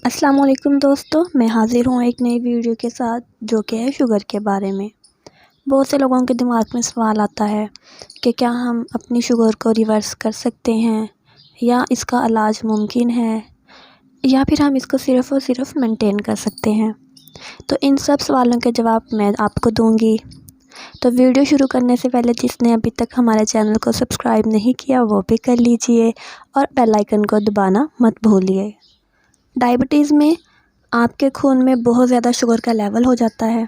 अस्सलाम वालेकुम दोस्तों, मैं हाज़िर हूँ एक नई वीडियो के साथ जो कि है शुगर के बारे में। बहुत से लोगों के दिमाग में सवाल आता है कि क्या हम अपनी शुगर को रिवर्स कर सकते हैं या इसका इलाज मुमकिन है या फिर हम इसको सिर्फ़ और सिर्फ मेंटेन कर सकते हैं। तो इन सब सवालों के जवाब मैं आपको दूंगी। तो वीडियो शुरू करने से पहले जिसने अभी तक हमारे चैनल को सब्सक्राइब नहीं किया वो भी कर लीजिए और बेल आइकन को दबाना मत भूलिए। डायबिटीज़ में आपके खून में बहुत ज़्यादा शुगर का लेवल हो जाता है,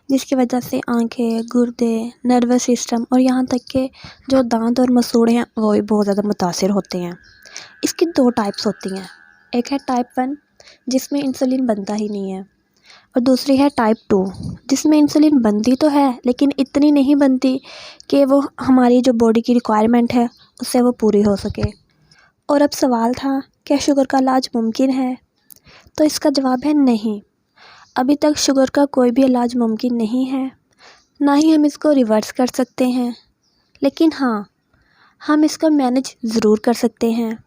जिसकी वजह से आंखें, गुर्दे, नर्वस सिस्टम और यहाँ तक के जो दांत और मसूड़े हैं वो भी बहुत ज़्यादा मुतासिर होते हैं। इसकी दो टाइप्स होती हैं, एक है टाइप 1 जिसमें इंसुलिन बनता ही नहीं है और दूसरी है टाइप 2 जिसमें इंसुलिन बनती तो है लेकिन इतनी नहीं बनती कि वो हमारी जो बॉडी की रिक्वायरमेंट है उससे वो पूरी हो सके। और अब सवाल था क्या शुगर का इलाज मुमकिन है? तो इसका जवाब है नहीं। अभी तक शुगर का कोई भी इलाज मुमकिन नहीं है, ना ही हम इसको रिवर्स कर सकते हैं, लेकिन हाँ, हम इसको मैनेज ज़रूर कर सकते हैं।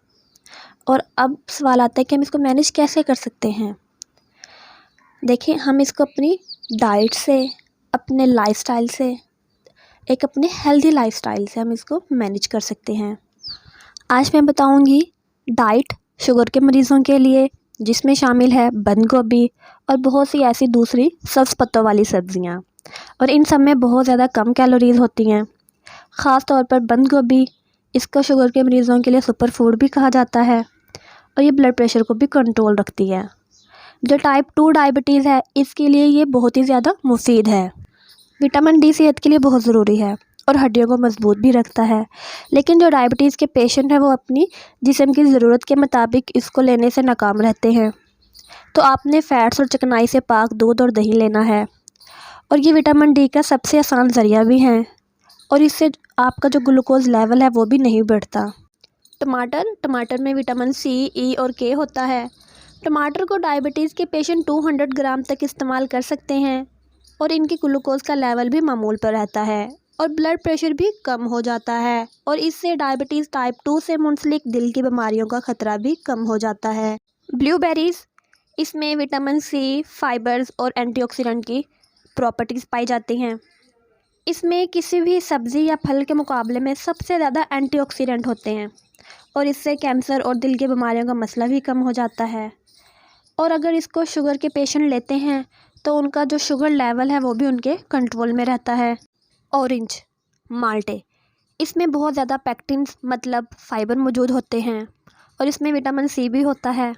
और अब सवाल आता है कि हम इसको मैनेज कैसे कर सकते हैं। देखिए, हम इसको अपनी डाइट से, अपने लाइफस्टाइल से, एक अपने हेल्दी लाइफस्टाइल से हम इसको मैनेज कर सकते हैं। आज मैं बताऊंगी डाइट शुगर के मरीज़ों के लिए, जिसमें शामिल है बंद गोभी और बहुत सी ऐसी दूसरी सब्ज़ पत्तों वाली सब्ज़ियाँ, और इन सब में बहुत ज़्यादा कम कैलोरीज़ होती हैं। ख़ास तौर पर बंद गोभी, इसको शुगर के मरीज़ों के लिए सुपर फूड भी कहा जाता है और ये ब्लड प्रेशर को भी कंट्रोल रखती है। जो टाइप 2 डायबिटीज़ है इसके लिए ये बहुत ही ज़्यादा मुफीद है। विटामिन डी सेहत के लिए बहुत ज़रूरी है और हड्डियों को मजबूत भी रखता है, लेकिन जो डायबिटीज़ के पेशेंट हैं वो अपनी जिस्म की ज़रूरत के मुताबिक इसको लेने से नाकाम रहते हैं। तो आपने फ़ैट्स और चिकनाई से पाक दूध और दही लेना है, और ये विटामिन डी का सबसे आसान ज़रिया भी है और इससे आपका जो ग्लूकोज़ लेवल है वो भी नहीं बढ़ता। टमाटर में विटामिन सी, ई और के होता है। टमाटर को डायबिटीज़ के पेशेंट 200 ग्राम तक इस्तेमाल कर सकते हैं और इनकी ग्लूकोज़ का लेवल भी मामूल पर रहता है और ब्लड प्रेशर भी कम हो जाता है, और इससे डायबिटीज़ टाइप 2 से मुंसलिक दिल की बीमारियों का ख़तरा भी कम हो जाता है। ब्लूबेरीज़, इसमें विटामिन सी, फाइबर्स और एंटीऑक्सीडेंट की प्रॉपर्टीज़ पाई जाती हैं। इसमें किसी भी सब्ज़ी या फल के मुकाबले में सबसे ज़्यादा एंटीऑक्सीडेंट होते हैं और इससे कैंसर और दिल की बीमारियों का मसला भी कम हो जाता है। और अगर इसको शुगर के पेशेंट लेते हैं तो उनका जो शुगर लेवल है वो भी उनके कंट्रोल में रहता है। ऑरेंज, माल्टे, इसमें बहुत ज़्यादा पैक्टिन्स मतलब फ़ाइबर मौजूद होते हैं और इसमें विटामिन सी भी होता है,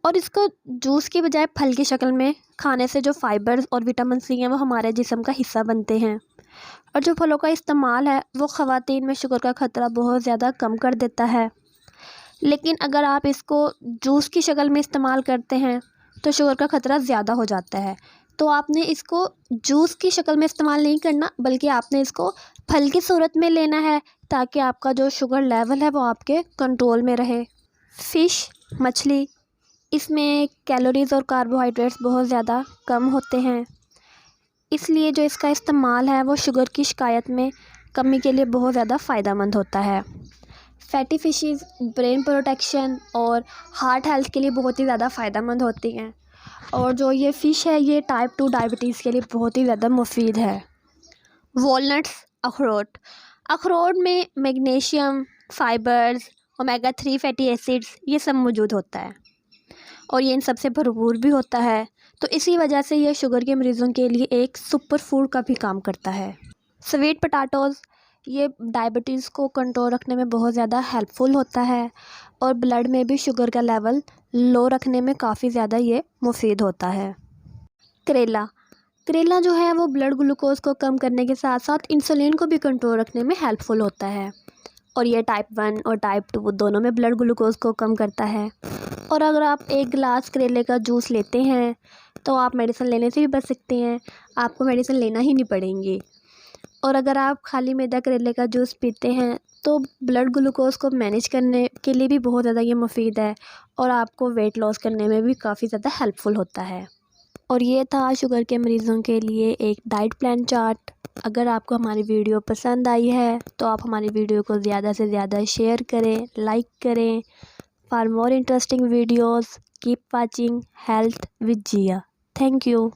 और इसको जूस की बजाय फल की शक्ल में खाने से जो फ़ाइबर्स और विटामिन सी हैं वो हमारे जिस्म का हिस्सा बनते हैं, और जो फलों का इस्तेमाल है वो ख़वातीन में शुगर का ख़तरा बहुत ज़्यादा कम कर देता है। लेकिन अगर आप इसको जूस की शक्ल में इस्तेमाल करते हैं तो शुगर का ख़तरा ज़्यादा हो जाता है। तो आपने इसको जूस की शक्ल में इस्तेमाल नहीं करना, बल्कि आपने इसको फल की सूरत में लेना है ताकि आपका जो शुगर लेवल है वो आपके कंट्रोल में रहे। फ़िश, मछली, इसमें कैलोरीज़ और कार्बोहाइड्रेट्स बहुत ज़्यादा कम होते हैं, इसलिए जो इसका इस्तेमाल है वो शुगर की शिकायत में कमी के लिए बहुत ज़्यादा फ़ायदेमंद होता है। फैटी फ़िशेज़ ब्रेन प्रोटेक्शन और हार्ट हेल्थ के लिए बहुत ही ज़्यादा फ़ायदेमंद होती हैं, और जो ये फ़िश है ये टाइप 2 डायबिटीज़ के लिए बहुत ही ज़्यादा मुफीद है। वॉलनट्स, अखरोट में magnesium, fibres, omega 3 fatty acids ये सब मौजूद होता है और ये इन सबसे भरपूर भी होता है, तो इसी वजह से ये शुगर के मरीज़ों के लिए एक सुपर फूड का भी काम करता है। स्वीट पोटैटोज़, ये डायबिटीज़ को कंट्रोल रखने में बहुत ज़्यादा हेल्पफुल होता है और ब्लड में भी शुगर का लेवल लो रखने में काफ़ी ज़्यादा ये मुफीद होता है। करेला जो है वो ब्लड ग्लूकोज़ को कम करने के साथ साथ इंसुलिन को भी कंट्रोल रखने में हेल्पफुल होता है, और ये टाइप 1 और टाइप 2 दोनों में ब्लड ग्लूकोज़ को कम करता है। और अगर आप एक गिलास करेले का जूस लेते हैं तो आप मेडिसिन लेने से भी बच सकते हैं, आपको मेडिसिन लेना ही नहीं पड़ेंगी। और अगर आप खाली मैदा करेले का जूस पीते हैं तो ब्लड ग्लूकोज़ को मैनेज करने के लिए भी बहुत ज़्यादा ये मुफीद है और आपको वेट लॉस करने में भी काफ़ी ज़्यादा हेल्पफुल होता है। और ये था शुगर के मरीज़ों के लिए एक डाइट प्लान चार्ट। अगर आपको हमारी वीडियो पसंद आई है तो आप हमारी वीडियो को ज़्यादा से ज़्यादा शेयर करें, लाइक करें। For more interesting videos Keep watching Health with Jia. Thank you.